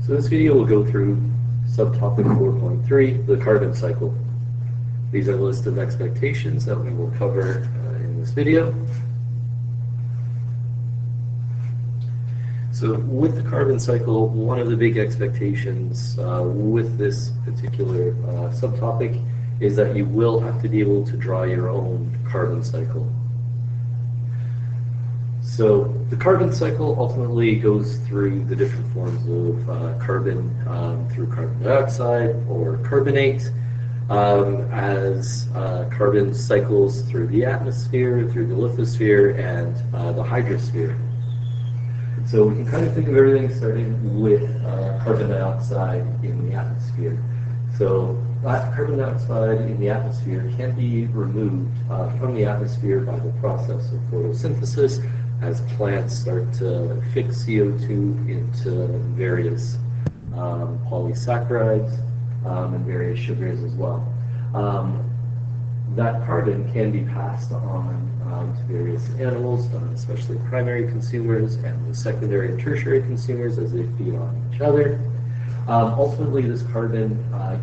So this video will go through subtopic 4.3, the carbon cycle. These are the list of expectations that we will cover in this video. So with the carbon cycle, one of the big expectations with this particular subtopic is that you will have to be able to draw your own carbon cycle. So the carbon cycle ultimately goes through the different forms of carbon through carbon dioxide or carbonate, as carbon cycles through the atmosphere, through the lithosphere, and the hydrosphere. So we can kind of think of everything starting with carbon dioxide in the atmosphere. So that carbon dioxide in the atmosphere can be removed from the atmosphere by the process of photosynthesis as plants start to fix CO2 into various polysaccharides and various sugars as well. That carbon can be passed on to various animals, especially primary consumers and the secondary and tertiary consumers as they feed on each other. Ultimately, this carbon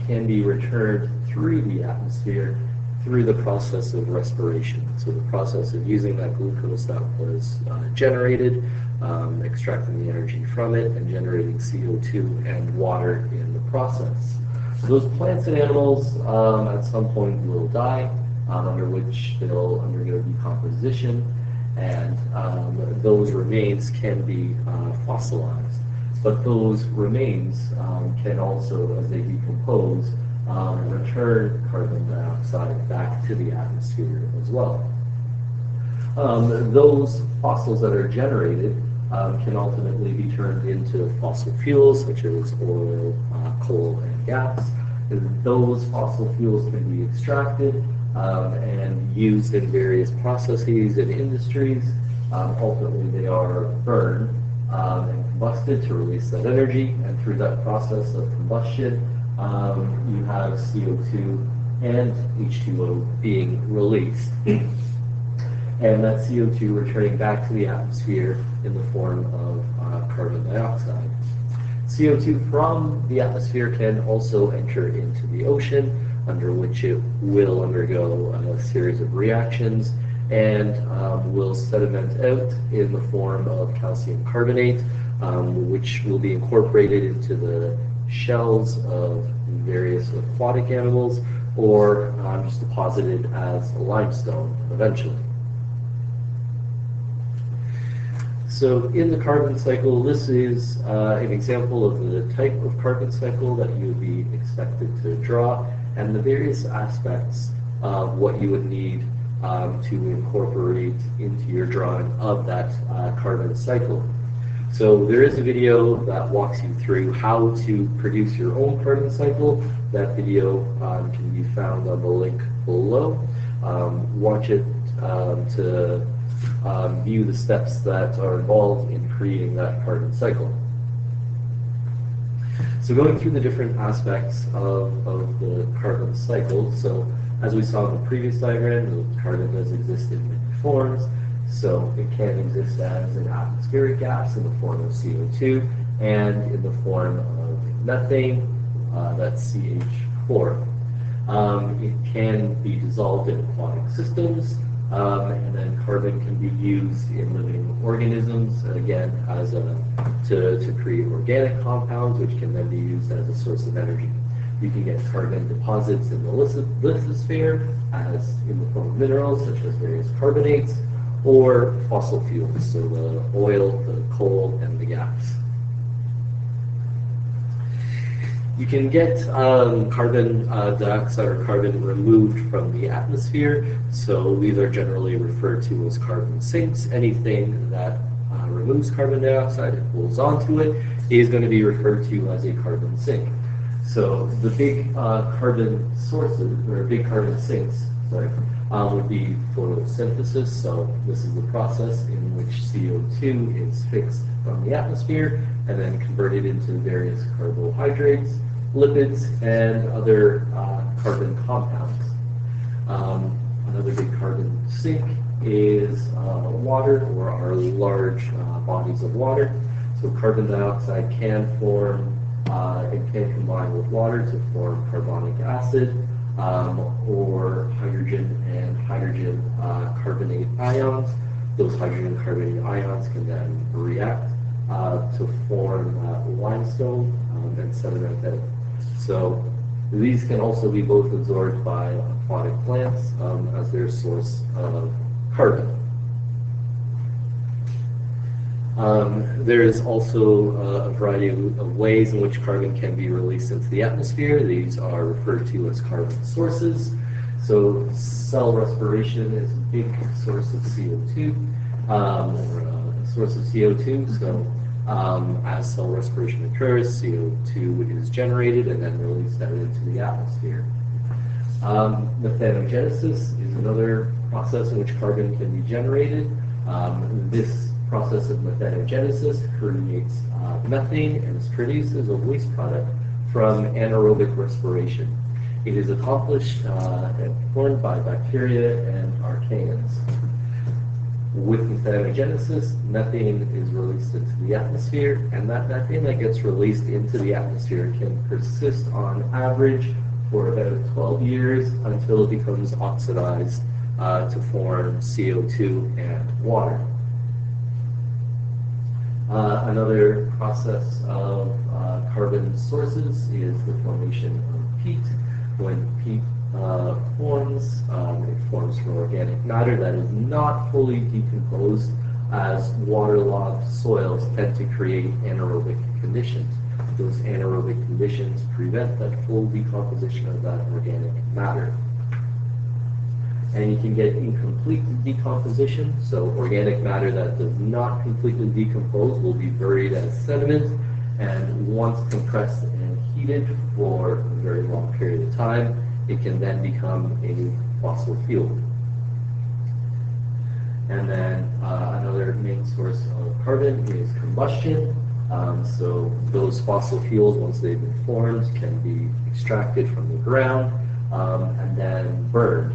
can be returned through the atmosphere through the process of respiration. So the process of using that glucose that was generated, extracting the energy from it, and generating CO2 and water in the process. So those plants and animals at some point will die, under which they'll undergo decomposition, and those remains can be fossilized. But those remains can also, as they decompose, return carbon dioxide back to the atmosphere as well. Those fossils that are generated can ultimately be turned into fossil fuels, such as oil, coal, and gas. And those fossil fuels can be extracted and used in various processes and industries. Ultimately, they are burned and combusted to release that energy, and through that process of combustion, you have CO2 and H2O being released. And that CO2 returning back to the atmosphere in the form of carbon dioxide. CO2 from the atmosphere can also enter into the ocean, under which it will undergo a series of reactions and will sediment out in the form of calcium carbonate, which will be incorporated into the shells of various aquatic animals, or just deposited as limestone eventually. So in the carbon cycle, this is an example of the type of carbon cycle that you would be expected to draw, and the various aspects of what you would need to incorporate into your drawing of that carbon cycle. So there is a video that walks you through how to produce your own carbon cycle. That video can be found on the link below. Watch it to view the steps that are involved in creating that carbon cycle. So going through the different aspects of the carbon cycle, so as we saw in the previous diagram, the carbon does exist in many forms. So it can exist as an atmospheric gas in the form of CO2 and in the form of methane, that's CH4. It can be dissolved in aquatic systems, and then carbon can be used in living organisms, again, as to create organic compounds, which can then be used as a source of energy. You can get carbon deposits in the lithosphere, as in the form of minerals, such as various carbonates, or fossil fuels, so the oil, the coal, and the gas. You can get carbon dioxide or carbon removed from the atmosphere, so these are generally referred to as carbon sinks. Anything that removes carbon dioxide and holds onto it is going to be referred to as a carbon sink. So the big carbon sources, or big carbon sinks, would be photosynthesis. So this is the process in which CO2 is fixed from the atmosphere and then converted into various carbohydrates, lipids, and other carbon compounds. Another big carbon sink is water, or our large bodies of water. So carbon dioxide can form It can combine with water to form carbonic acid, or hydrogen and hydrogen carbonate ions. Those hydrogen carbonate ions can then react to form limestone and sediment bed. So these can also be both absorbed by aquatic plants as their source of carbon. There is also a variety of ways in which carbon can be released into the atmosphere. These are referred to as carbon sources. So cell respiration is a big source of CO2, So as cell respiration occurs, CO2 is generated and then released out into the atmosphere. Methanogenesis is another process in which carbon can be generated. This process of methanogenesis creates methane and produces a waste product from anaerobic respiration. It is accomplished and performed by bacteria and archaeans. With methanogenesis, methane is released into the atmosphere, and that methane that gets released into the atmosphere can persist on average for about 12 years until it becomes oxidized to form CO2 and water. Another process of carbon sources is the formation of peat. When peat forms, it forms from organic matter that is not fully decomposed, as waterlogged soils tend to create anaerobic conditions. Those anaerobic conditions prevent that full decomposition of that organic matter. And you can get incomplete decomposition, so organic matter that does not completely decompose will be buried as sediment, and once compressed and heated for a very long period of time, it can then become a fossil fuel. And then another main source of carbon is combustion. So those fossil fuels, once they've been formed, can be extracted from the ground and then burned.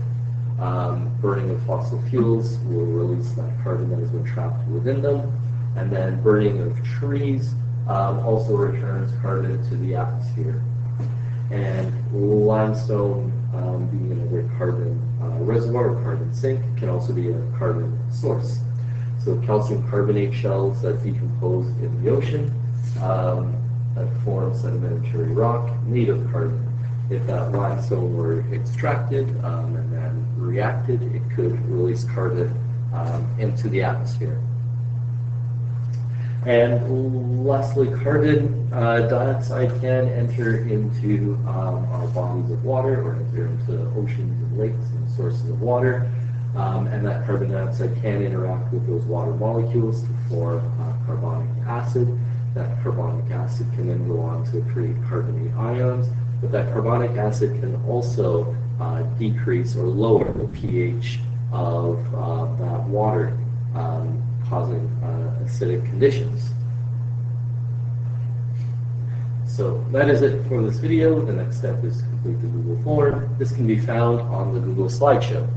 Burning of fossil fuels will release that carbon that has been trapped within them, and then burning of trees also returns carbon to the atmosphere. And limestone, being another carbon reservoir or carbon sink, can also be a carbon source. So calcium carbonate shells that decompose in the ocean that form sedimentary rock made of carbon. If that limestone were extracted and then reacted, it could release carbon into the atmosphere. And lastly, carbon dioxide can enter into our bodies of water, or enter into oceans and lakes and sources of water. And that carbon dioxide can interact with those water molecules to form carbonic acid. That carbonic acid can then go on to create carbonate ions. But that carbonic acid can also decrease or lower the pH of that water, causing acidic conditions. So that is it for this video. The next step is to complete the Google form. This can be found on the Google slideshow.